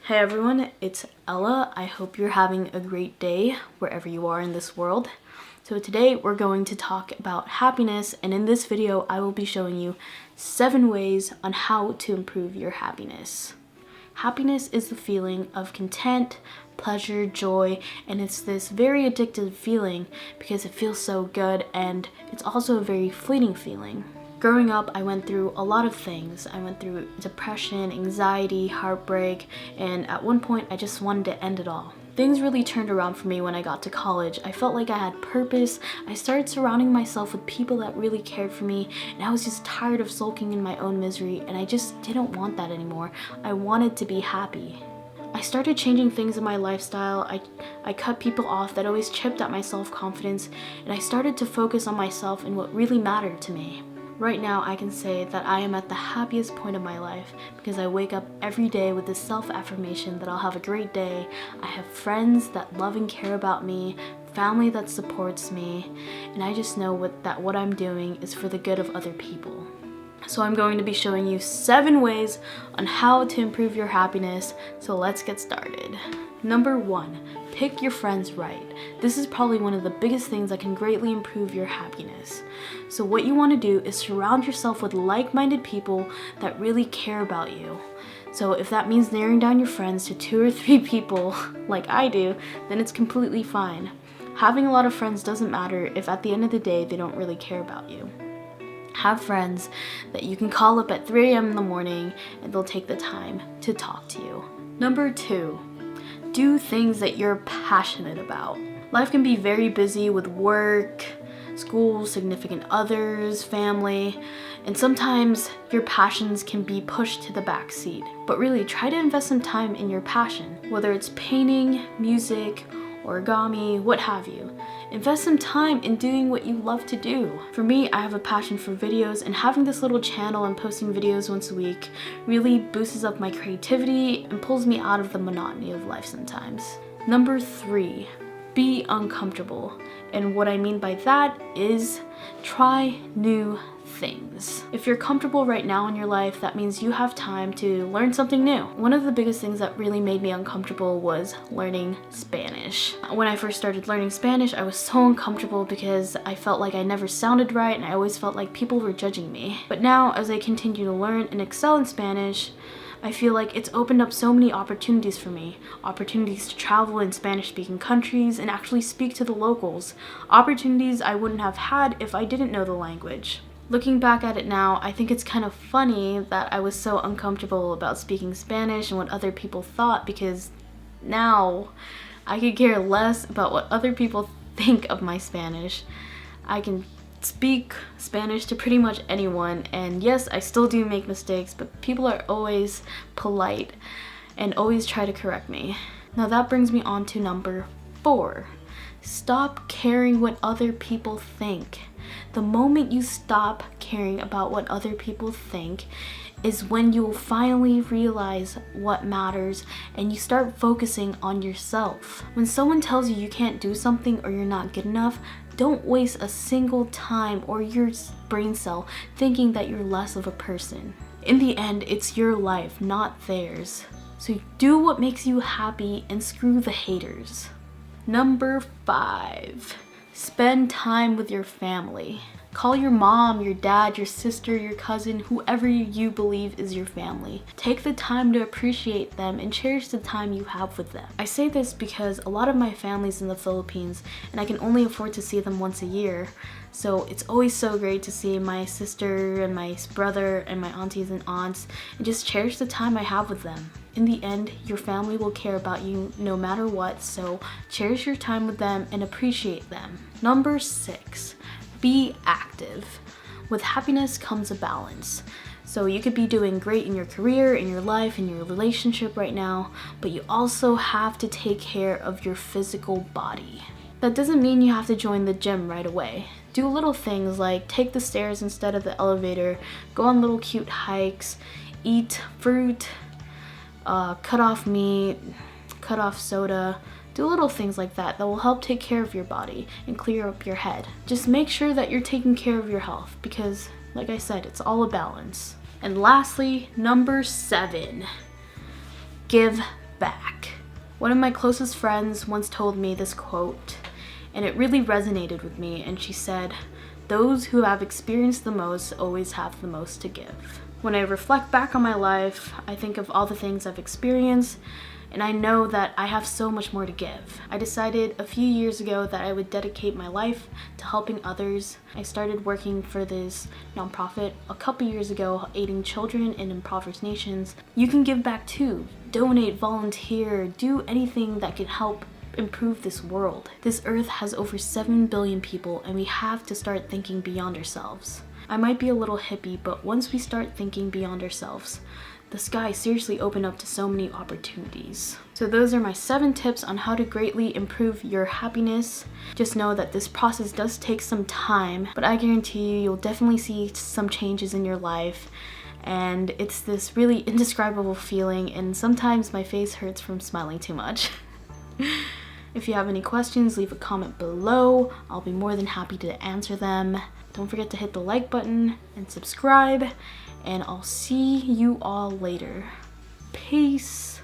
Hey everyone, it's Ella. I hope you're having a great day wherever you are in this world. So today we're going to talk about happiness, and in this video I will be showing you 7 ways on how to improve your happiness. Happiness is the feeling of content, pleasure, joy, and it's this very addictive feeling because it feels so good, and it's also a very fleeting feeling. Growing up, I went through a lot of things. I went through depression, anxiety, heartbreak, and at one point I just wanted to end it all. Things really turned around for me when I got to college. I felt like I had purpose. I started surrounding myself with people that really cared for me, and I was just tired of sulking in my own misery, and I just didn't want that anymore. I wanted to be happy. I started changing things in my lifestyle. I cut people off that always chipped at my self-confidence, and I started to focus on myself and what really mattered to me. Right now, I can say that I am at the happiest point of my life because I wake up every day with this self-affirmation that I'll have a great day. I have friends that love and care about me, family that supports me, and I just know that what I'm doing is for the good of other people. So I'm going to be showing you 7 ways on how to improve your happiness, so let's get started. Number 1, pick your friends right. This is probably one of the biggest things that can greatly improve your happiness. So what you want to do is surround yourself with like-minded people that really care about you. So if that means narrowing down your friends to 2 or 3 people like I do, then it's completely fine. Having a lot of friends doesn't matter if at the end of the day they don't really care about you. Have friends that you can call up at 3 a.m. in the morning and they'll take the time to talk to you. Number 2, do things that you're passionate about. Life can be very busy with work, school, significant others, family, and sometimes your passions can be pushed to the back seat. But really, try to invest some time in your passion, whether it's painting, music, origami, what have you. Invest some time in doing what you love to do. For me, I have a passion for videos, and having this little channel and posting videos once a week really boosts up my creativity and pulls me out of the monotony of life sometimes. Number 3, be uncomfortable. And what I mean by that is try new things. If you're comfortable right now in your life, that means you have time to learn something new. One of the biggest things that really made me uncomfortable was learning Spanish. When I first started learning Spanish, I was so uncomfortable because I felt like I never sounded right and I always felt like people were judging me. But now, as I continue to learn and excel in Spanish, I feel like it's opened up so many opportunities for me. Opportunities to travel in Spanish-speaking countries and actually speak to the locals. Opportunities I wouldn't have had if I didn't know the language. Looking back at it now, I think it's kind of funny that I was so uncomfortable about speaking Spanish and what other people thought, because now I could care less about what other people think of my Spanish. I can speak Spanish to pretty much anyone, and yes, I still do make mistakes, but people are always polite and always try to correct me. Now that brings me on to number 4. Stop caring what other people think. The moment you stop caring about what other people think is when you will finally realize what matters and you start focusing on yourself. When someone tells you you can't do something or you're not good enough, don't waste a single time or your brain cell thinking that you're less of a person. In the end, it's your life, not theirs. So do what makes you happy and screw the haters. Number 5, spend time with your family. Call your mom, your dad, your sister, your cousin, whoever you believe is your family. Take the time to appreciate them and cherish the time you have with them. I say this because a lot of my family's in the Philippines and I can only afford to see them once a year. So it's always so great to see my sister and my brother and my aunties and aunts and just cherish the time I have with them. In the end, your family will care about you no matter what, so cherish your time with them and appreciate them. Number 6, be active. With happiness comes a balance. So you could be doing great in your career, in your life, in your relationship right now, but you also have to take care of your physical body. That doesn't mean you have to join the gym right away. Do little things like take the stairs instead of the elevator, go on little cute hikes, eat fruit, cut off meat, cut off soda. Do little things like that will help take care of your body and clear up your head. Just make sure that you're taking care of your health because, like I said, it's all a balance. And lastly, number 7, give back. One of my closest friends once told me this quote, and it really resonated with me, and she said, "Those who have experienced the most always have the most to give." When I reflect back on my life, I think of all the things I've experienced, and I know that I have so much more to give. I decided a few years ago that I would dedicate my life to helping others. I started working for this nonprofit a couple years ago, aiding children in impoverished nations. You can give back too. Donate, volunteer, do anything that can help improve this world. This earth has over 7 billion people, and we have to start thinking beyond ourselves. I might be a little hippie, but once we start thinking beyond ourselves, the sky seriously opened up to so many opportunities. So those are my 7 tips on how to greatly improve your happiness. Just know that this process does take some time, but I guarantee you'll definitely see some changes in your life. And it's this really indescribable feeling, and sometimes my face hurts from smiling too much. If you have any questions, leave a comment below. I'll be more than happy to answer them. Don't forget to hit the like button and subscribe, and I'll see you all later. Peace.